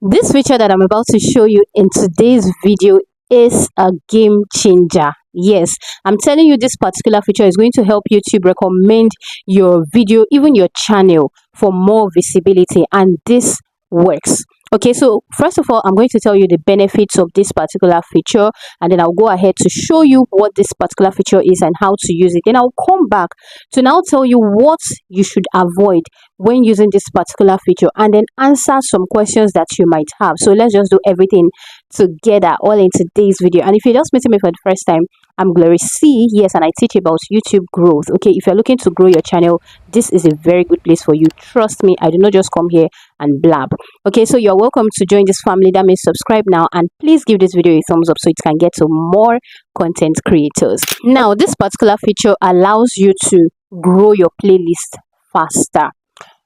This feature that I'm about to show you in today's video is a game changer. Yes, I'm telling you, this particular feature is going to help YouTube recommend your video, even your channel, for more visibility, and this works. Okay, so first of all, I'm going to tell you the benefits of this particular feature, and then I'll go ahead to show you what this particular feature is and how to use it. Then I'll come back to now tell you what you should avoid when using this particular feature, and then answer some questions that you might have. So let's just do everything together all in today's video. And if you're just meeting me for the first time, I'm Glory C. Yes, and I teach about YouTube growth. Okay, if you're looking to grow your channel, this is a very good place for you. Trust me, I do not just come here and blab. Okay, so you're welcome to join this family. That means subscribe now, and please give this video a thumbs up so it can get to more content creators. Now, this particular feature allows you to grow your playlist faster.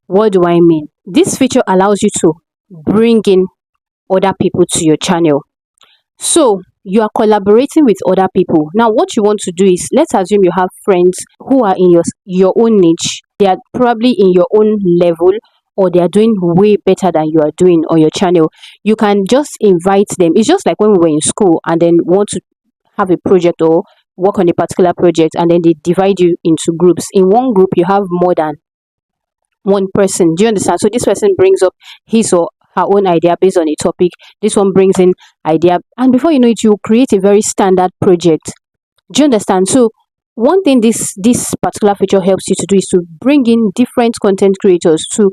What do I mean? This feature allows you to bring in other people to your channel. So you are collaborating with other people. Now, what you want to do is, let's assume you have friends who are in your own niche. They are probably in your own level, or they are doing way better than you are doing on your channel. You can just invite them. It's just like when we were in school and then want to have a project or work on a particular project, and then they divide you into groups. In one group, you have more than one person. Do you understand? So this person brings up his or her own idea based on a topic. This one brings in idea, and before you know it, you create a very standard project. Do you understand? So one thing this particular feature helps you to do is to bring in different content creators to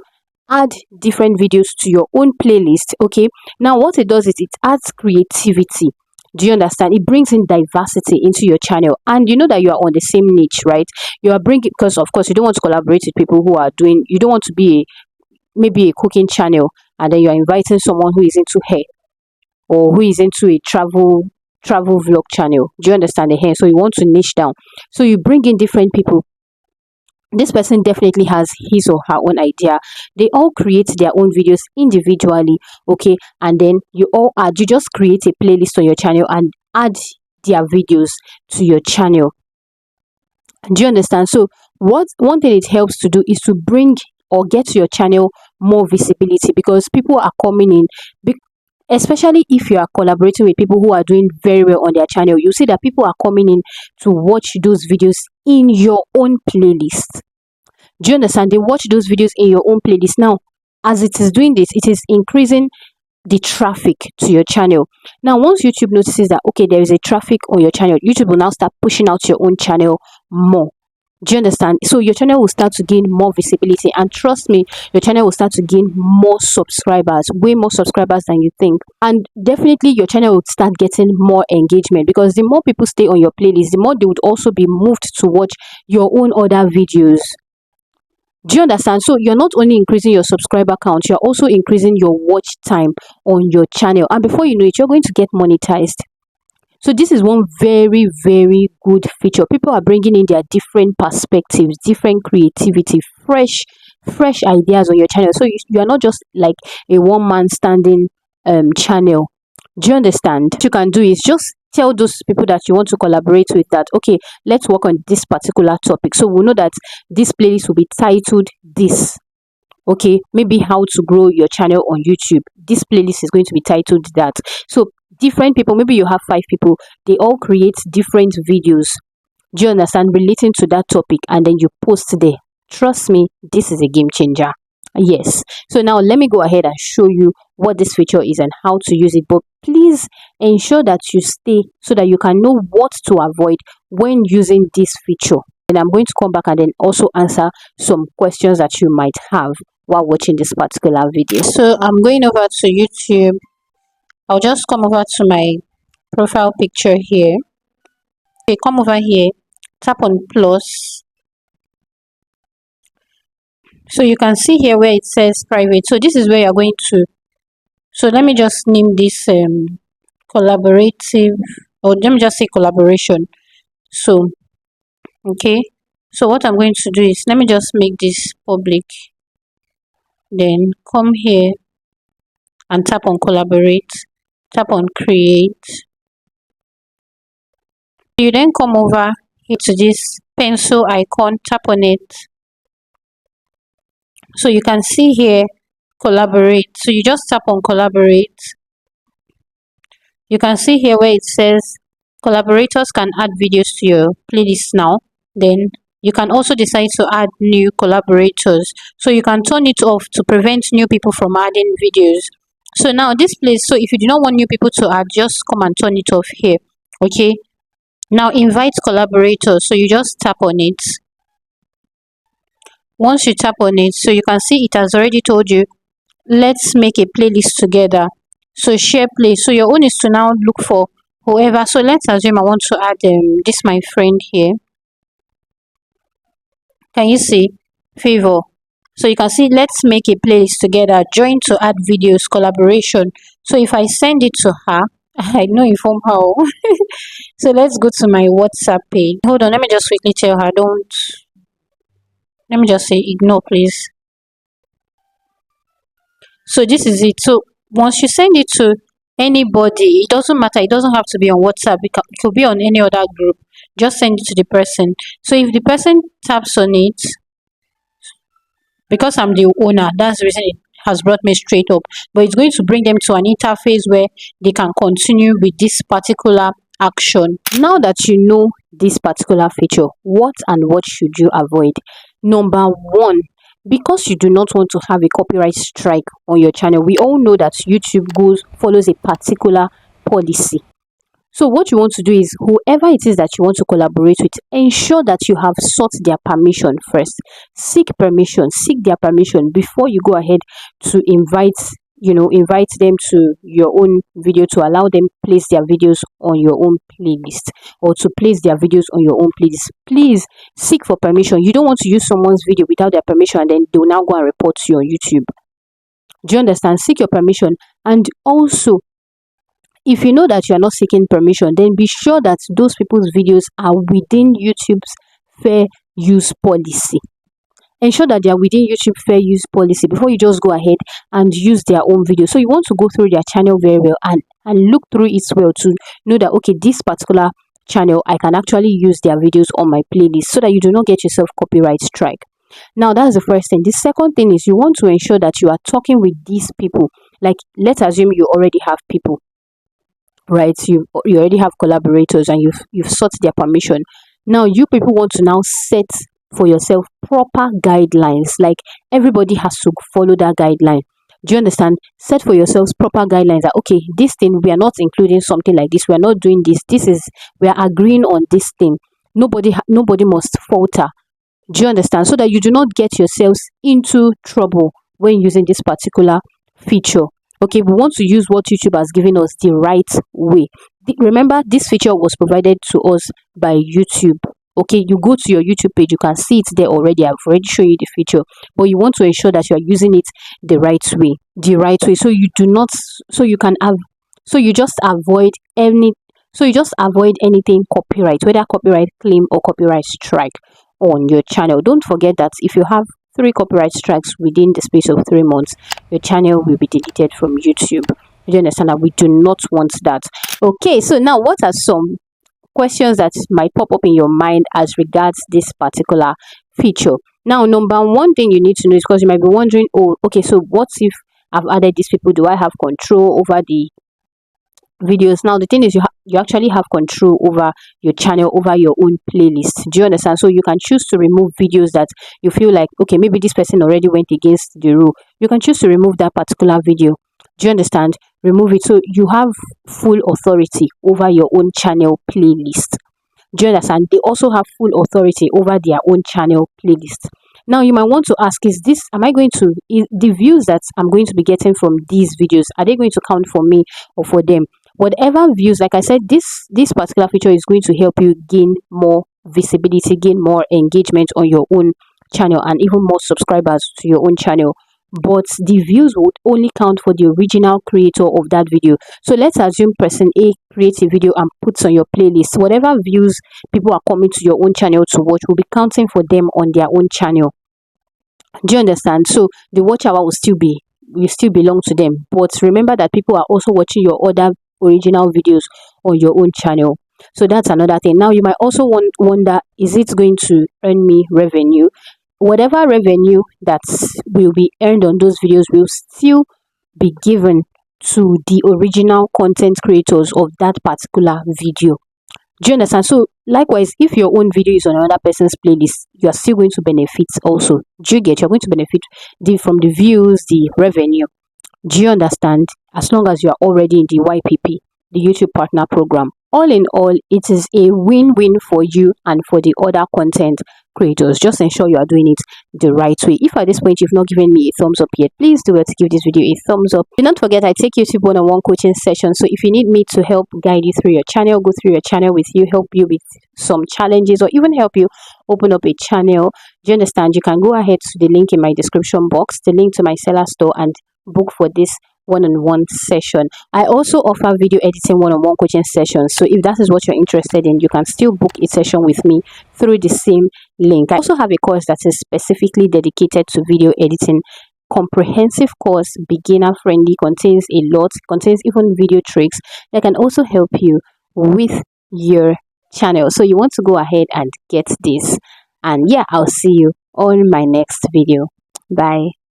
add different videos to your own playlist. Okay, now what it does is it adds creativity. Do you understand? It brings in diversity into your channel, and you know that you are on the same niche, right? You are bringing, because of course you don't want to collaborate with people who are doing, you don't want to be maybe a cooking channel, and then you're inviting someone who is into hair, or who is into a travel vlog channel. Do you understand the hair? So you want to niche down, so you bring in different people. This person definitely has his or her own idea. They all create their own videos individually. Okay, and then you just create a playlist on your channel and add their videos to your channel. Do you understand? So what one thing it helps to do is to bring or get to your channel more visibility, because people are coming in, especially if you are collaborating with people who are doing very well on their channel. You see that people are coming in to watch those videos in your own playlist. Do you understand? They watch those videos in your own playlist. Now, as it is doing this, it is increasing the traffic to your channel. Now, once YouTube notices that, okay, there is a traffic on your channel, YouTube will now start pushing out your own channel more. Do you understand? So your channel will start to gain more visibility, and trust me, your channel will start to gain more subscribers, way more subscribers than you think. And definitely your channel will start getting more engagement, because the more people stay on your playlist, the more they would also be moved to watch your own other videos. Do you understand? So you're not only increasing your subscriber count, you're also increasing your watch time on your channel, and before you know it, you're going to get monetized. So this is one very, very good feature. People are bringing in their different perspectives, different creativity, fresh ideas on your channel. So you are not just like a one-man standing channel. Do you understand? What you can do is just tell those people that you want to collaborate with that, okay, let's work on this particular topic. So we'll know that this playlist will be titled this. Okay, maybe how to grow your channel on YouTube. This playlist is going to be titled that. So different people, maybe you have 5 people, they all create different videos, do you understand, relating to that topic, and then you post there. Trust me, this is a game changer. Yes, so now let me go ahead and show you what this feature is and how to use it, but please ensure that you stay so that you can know what to avoid when using this feature. And I'm going to come back and then also answer some questions that you might have while watching this particular video. So I'm going over to YouTube. I'll just come over to my profile picture here. Okay, come over here, tap on plus. So you can see here where it says private. So this is where you're going to, so let me just name this collaborative, or let me just say collaboration. So okay, so what I'm going to do is, let me just make this public, then come here and tap on collaborate, tap on create. You then come over here to this pencil icon, tap on it. So you can see here collaborate. So you just tap on collaborate. You can see here where it says collaborators can add videos to your playlist now. Then you can also decide to add new collaborators. So you can turn it off to prevent new people from adding videos. So now this place, so if you do not want new people to add, just come and turn it off here. Okay. Now invite collaborators. So you just tap on it. Once you tap on it, so you can see it has already told you, let's make a playlist together. So share play. So your own is to now look for whoever. So let's assume I want to add this my friend here. Can you see? Favor. So you can see, let's make a playlist together. Join to add videos, collaboration. So if I send it to her, I know inform her. So let's go to my WhatsApp page. Hold on, let me just quickly tell her, don't, let me just say ignore, please. So this is it. So once you send it to anybody, it doesn't matter, it doesn't have to be on WhatsApp, it could be on any other group. Just send it to the person. So if the person taps on it, because I'm the owner, that's the reason it has brought me straight up. But it's going to bring them to an interface where they can continue with this particular action. Now that you know this particular feature, what and what should you avoid? Number one, because you do not want to have a copyright strike on your channel. We all know that YouTube follows a particular policy. So what you want to do is, whoever it is that you want to collaborate with, ensure that you have sought their permission first. Seek permission, seek their permission before you go ahead to invite them to your own video, to allow them place their videos on your own playlist, or to place their videos on your own playlist. Please seek for permission. You don't want to use someone's video without their permission and then they'll now go and report to you on YouTube. Do you understand? Seek your permission. And also, if you know that you are not seeking permission, then be sure that those people's videos are within YouTube's fair use policy. Ensure that they are within YouTube fair use policy before you just go ahead and use their own video. So you want to go through their channel very well and look through it well to know that, okay, this particular channel, I can actually use their videos on my playlist, so that you do not get yourself copyright strike. Now, that's the first thing. The second thing is, you want to ensure that you are talking with these people. Like, let's assume you already have people, right? You already have collaborators and you've sought their permission. Now you people want to now set for yourself proper guidelines. Like, everybody has to follow that guideline. Do you understand? Set for yourselves proper guidelines that, okay, this thing, we are not including something like this, we are not doing this, we are agreeing on this thing. Nobody must falter. Do you understand? So that you do not get yourselves into trouble when using this particular feature. Okay, we want to use what YouTube has given us the right way. Remember, this feature was provided to us by YouTube. Okay, you go to your YouTube page, you can see it there already. I've already shown you the feature, but you want to ensure that you are using it the right way. So you do not, so you can have, so you just avoid anything copyright, whether copyright claim or copyright strike on your channel. Don't forget that if you have 3 copyright strikes within the space of 3 months, your channel will be deleted from YouTube. You understand that we do not want that. Okay, so now what are some questions that might pop up in your mind as regards this particular feature? Now, number one thing you need to know is, because you might be wondering, oh, okay, so what if I've added these people? Do I have control over the videos? Now, the thing is, you actually have control over your channel, over your own playlist. Do you understand? So you can choose to remove videos that you feel like, okay, maybe this person already went against the rule. You can choose to remove that particular video. Do you understand? Remove it. So you have full authority over your own channel playlist. Do you understand? They also have full authority over their own channel playlist. Now you might want to ask, is the views that I'm going to be getting from these videos, are they going to count for me or for them? Whatever views, like I said, this particular feature is going to help you gain more visibility, gain more engagement on your own channel, and even more subscribers to your own channel. But the views would only count for the original creator of that video. So let's assume person A creates a video and puts on your playlist. Whatever views people are coming to your own channel to watch will be counting for them on their own channel. Do you understand? So the watch hour will still belong to them. But remember that people are also watching your other original videos on your own channel. So that's another thing. Now you might also wonder, is it going to earn me revenue? whatever revenue that will be earned on those videos will still be given to the original content creators of that particular video. Do you understand? So likewise, if your own video is on another person's playlist, you are still going to benefit also. Do you get? You're going to benefit from the views, the revenue. Do you understand? As long as you are already in the YPP, the YouTube Partner Program. All in all, it is a win-win for you and for the other content creators. Just ensure you are doing it the right way. If at this point you've not given me a thumbs up yet, please do it to give this video a thumbs up. Do not forget, I take YouTube one-on-one coaching session. So if you need me to help guide you through your channel, go through your channel with you, help you with some challenges, or even help you open up a channel, do you understand? You can go ahead to the link in my description box, the link to my seller store, and book for this one-on-one session. I also offer video editing one-on-one coaching sessions. So if that is what you're interested in, you can still book a session with me through the same link. I also have a course that is specifically dedicated to video editing. Comprehensive course, beginner friendly, contains a lot, contains even video tricks that can also help you with your channel. So you want to go ahead and get this. And yeah, I'll see you on my next video. Bye.